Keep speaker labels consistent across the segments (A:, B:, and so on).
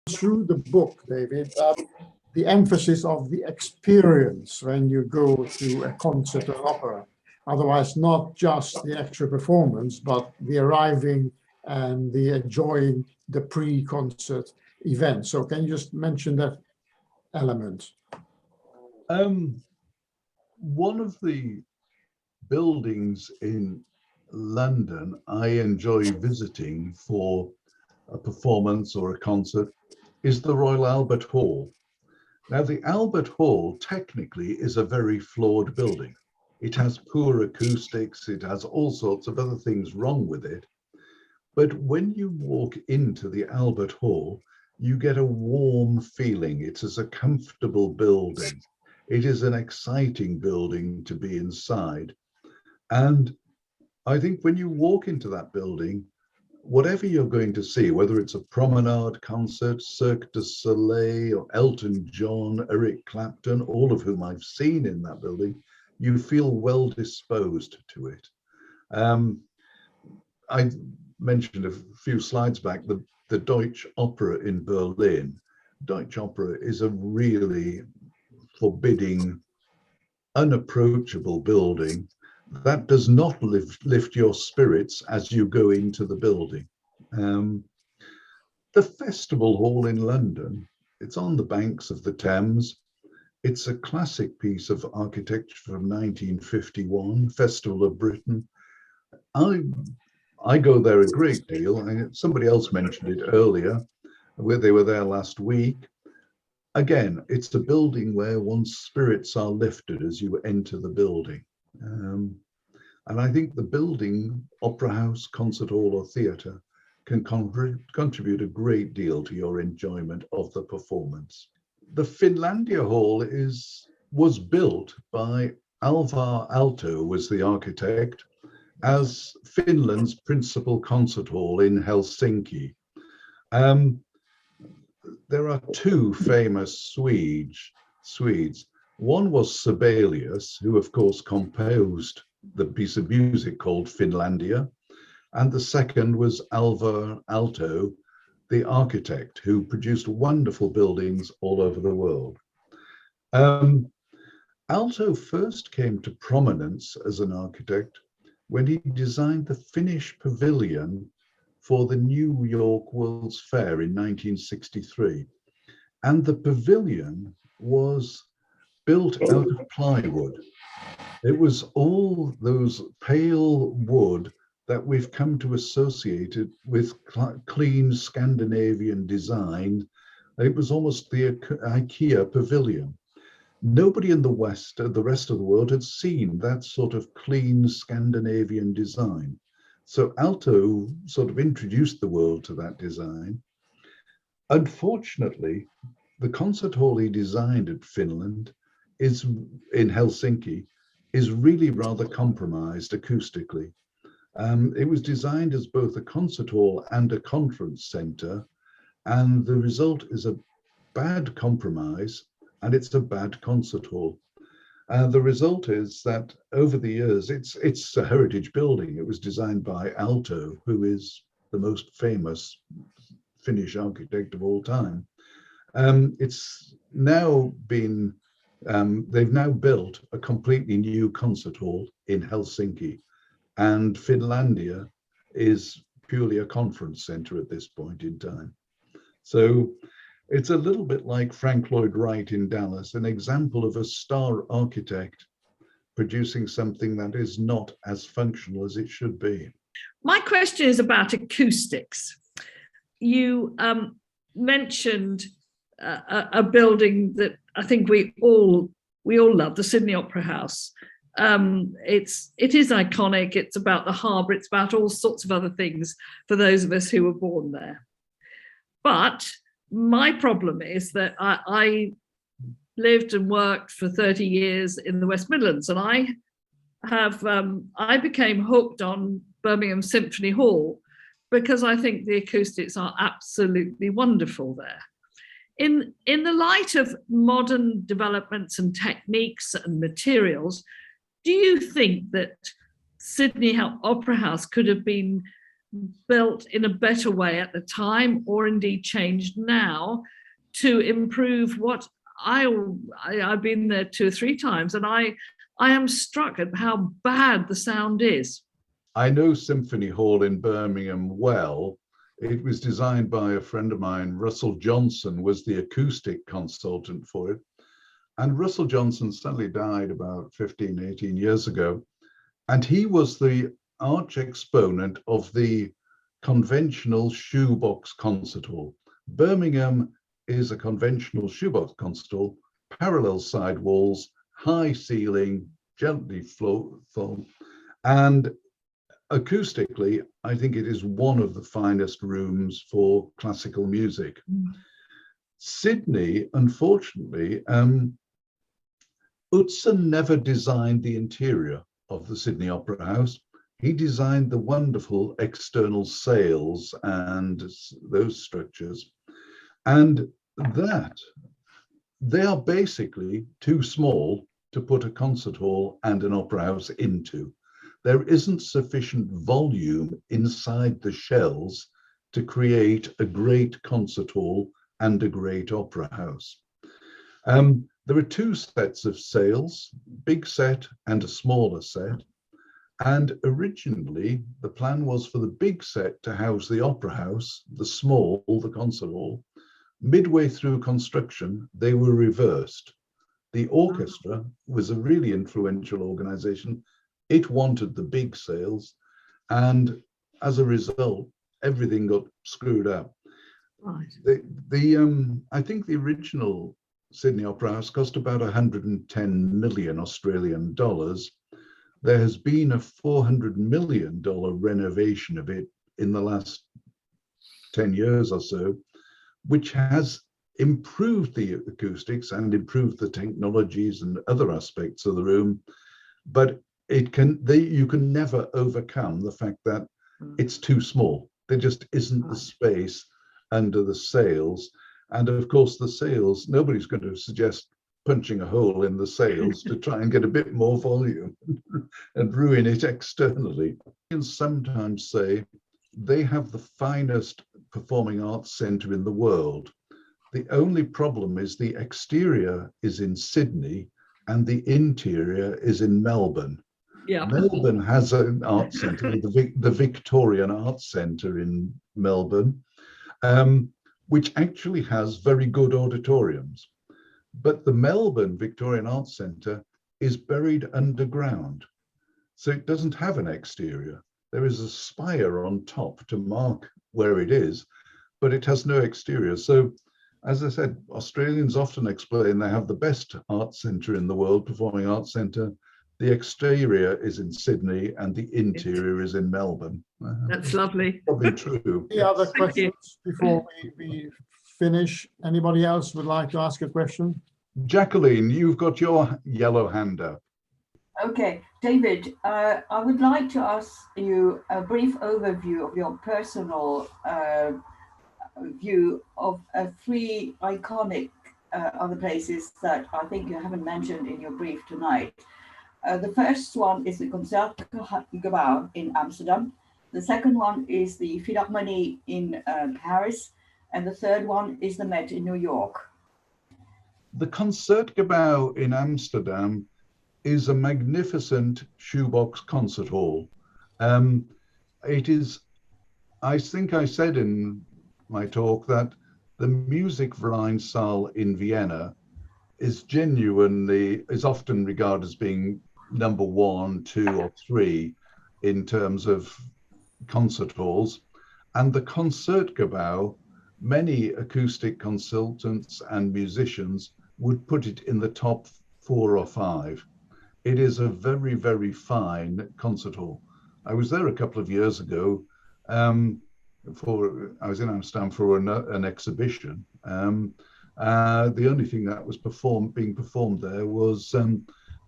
A: through the book, David, the emphasis of the experience when you go to a concert or opera. Otherwise, not just the actual performance, but the arriving and the enjoying the pre-concert event. So can you just mention that element?
B: One of the buildings in London I enjoy visiting for a performance or a concert is the Royal Albert Hall. Now, the Albert Hall technically is a very flawed building. It has poor acoustics, it has all sorts of other things wrong with it. But when you walk into the Albert Hall, you get a warm feeling. It is a comfortable building. It is an exciting building to be inside. And I think when you walk into that building, whatever you're going to see, whether it's a promenade concert, Cirque du Soleil, or Elton John, Eric Clapton, all of whom I've seen in that building, you feel well disposed to it. I mentioned a few slides back, the Deutsche Oper in Berlin. Deutsche Oper is a really forbidding, unapproachable building that does not lift your spirits as you go into the building. The Festival Hall in London, it's on the banks of the Thames. It's a classic piece of architecture from 1951, Festival of Britain. I go there a great deal, and somebody else mentioned it earlier, where they were there last week. Again, it's a building where one's spirits are lifted as you enter the building. And I think the building, opera house, concert hall, or theatre can contribute a great deal to your enjoyment of the performance. The Finlandia Hall was built by Alvar Aalto, was the architect, as Finland's principal concert hall in Helsinki. There are two famous Swedes. One was Sibelius, who of course composed the piece of music called Finlandia, and the second was Alvar Aalto, the architect, who produced wonderful buildings all over the world. Aalto first came to prominence as an architect when he designed the Finnish Pavilion for the New York World's Fair in 1963. And the pavilion was built out of plywood. It was all those pale wood that we've come to associate it with clean Scandinavian design. It was almost the IKEA pavilion. Nobody in the West, the rest of the world, had seen that sort of clean Scandinavian design. So Aalto sort of introduced the world to that design. Unfortunately, the concert hall he designed at Finland in Helsinki is really rather compromised acoustically. It was designed as both a concert hall and a conference center, and the result is a bad compromise, and it's a bad concert hall. The result is that over the years, it's a heritage building. It was designed by Aalto, who is the most famous Finnish architect of all time. It's now been, they've now built a completely new concert hall in Helsinki, and Finlandia is purely a conference center at this point in time. So it's a little bit like Frank Lloyd Wright in Dallas, an example of a star architect producing something that is not as functional as it should be.
C: My question is about acoustics. You mentioned a building that I think we all love, the Sydney Opera House. It is iconic. It's about the harbour. It's about all sorts of other things for those of us who were born there. But my problem is that I lived and worked for 30 years in the West Midlands, and I became hooked on Birmingham Symphony Hall because I think the acoustics are absolutely wonderful there. In the light of modern developments and techniques and materials, do you think that Sydney Opera House could have been built in a better way at the time, or indeed changed now, to improve what I've been there 2 or 3 times, and I am struck at how bad the sound is.
B: I know Symphony Hall in Birmingham well. It was designed by a friend of mine. Russell Johnson was the acoustic consultant for it. And Russell Johnson sadly died about 15, 18 years ago. And he was the arch exponent of the conventional shoebox concert hall. Birmingham is a conventional shoebox concert hall, parallel side walls, high ceiling, gently floor, and acoustically, I think it is one of the finest rooms for classical music. Sydney, unfortunately, Utzon never designed the interior of the Sydney Opera House. He designed the wonderful external sails and those structures. And that, they are basically too small to put a concert hall and an opera house into. There isn't sufficient volume inside the shells to create a great concert hall and a great opera house. There are 2 sets of sails, big set and a smaller set. And originally, the plan was for the big set to house the opera house, the small, the concert hall. Midway through construction, they were reversed. The orchestra was a really influential organization. It wanted the big sails, and as a result, everything got screwed up.
C: Right.
B: I think the original Sydney Opera House cost about 110 million Australian dollars. There has been a $400 million renovation of it in the last 10 years or so, which has improved the acoustics and improved the technologies and other aspects of the room. But you can never overcome the fact that it's too small. There just isn't the space under the sails. And of course, the sails, nobody's going to suggest punching a hole in the sails to try and get a bit more volume and ruin it externally. You can sometimes say they have the finest performing arts centre in the world. The only problem is the exterior is in Sydney and the interior is in Melbourne.
C: Yeah.
B: Melbourne has an art centre, the Victorian Arts Centre in Melbourne, which actually has very good auditoriums. But the Melbourne Victorian Arts Centre is buried underground. So it doesn't have an exterior. There is a spire on top to mark where it is, but it has no exterior. So, as I said, Australians often explain they have the best art centre in the world, performing arts centre. The exterior is in Sydney and the interior is in Melbourne.
C: That's lovely.
B: Probably true.
A: Any other
C: Thank you.
A: questions before we finish? Anybody else would like to ask a question?
B: Jacqueline, you've got your yellow hand up.
D: Okay, David, I would like to ask you a brief overview of your personal view of 3 iconic other places that I think you haven't mentioned in your brief tonight. The first one is the Concertgebouw in Amsterdam. The second one is the Philharmonie in Paris. And the third one is the Met in New York.
B: The Concertgebouw in Amsterdam is a magnificent shoebox concert hall. It is, I think I said in my talk that the Musikvereinsaal in Vienna is often regarded as being number 1, 2, or 3 in terms of concert halls. And the Concertgebouw, many acoustic consultants and musicians would put it in the top 4 or 5. It is a very, very fine concert hall. I was there a couple of years ago. I was in Amsterdam for an exhibition. The only thing that was being performed there was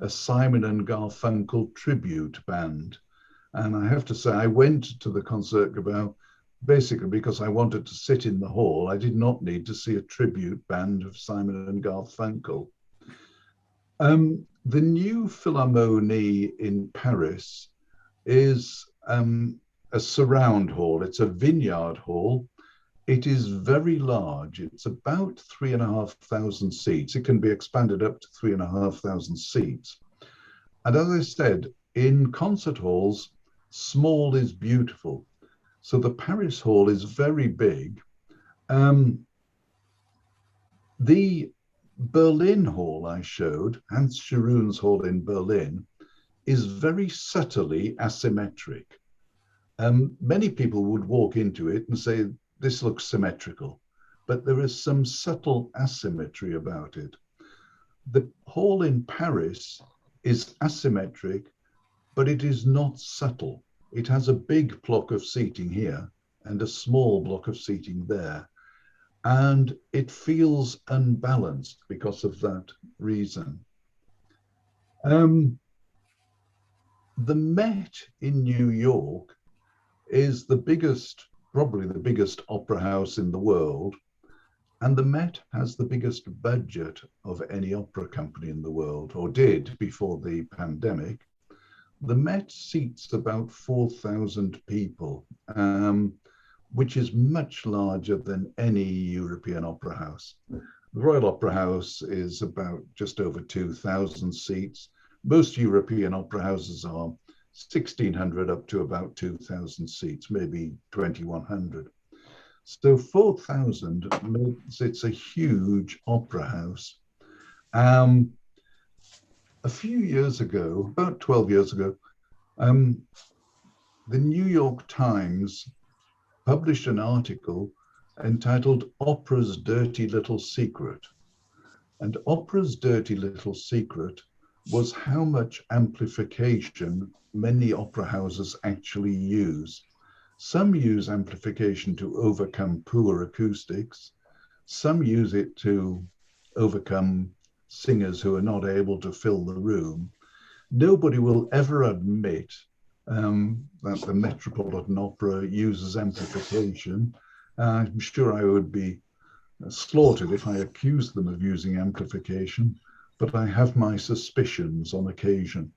B: a Simon and Garfunkel tribute band. And I have to say, I went to the Concertgebouw basically because I wanted to sit in the hall. I did not need to see a tribute band of Simon and Garfunkel. The new Philharmonie in Paris is a surround hall. It's a vineyard hall. It is very large. It's about 3,500 seats. It can be expanded up to 3,500 seats. And as I said, in concert halls, small is beautiful. So the Paris Hall is very big. The Berlin Hall I showed, Hans Scharoun's hall in Berlin, is very subtly asymmetric. Many people would walk into it and say, this looks symmetrical, but there is some subtle asymmetry about it. The hall in Paris is asymmetric, but it is not subtle. It has a big block of seating here and a small block of seating there. And it feels unbalanced because of that reason. The Met in New York is the biggest, probably the biggest opera house in the world. And the Met has the biggest budget of any opera company in the world, or did before the pandemic. The Met seats about 4,000 people, which is much larger than any European opera house. The Royal Opera House is about just over 2,000 seats. Most European opera houses are 1,600 up to about 2,000 seats, maybe 2,100. So 4,000 means it's a huge opera house. A few years ago, about 12 years ago, the New York Times published an article entitled Opera's Dirty Little Secret. And Opera's Dirty Little Secret was how much amplification many opera houses actually use. Some use amplification to overcome poor acoustics. Some use it to overcome singers who are not able to fill the room. Nobody will ever admit that the Metropolitan Opera uses amplification. I'm sure I would be slaughtered if I accused them of using amplification, but I have my suspicions on occasion.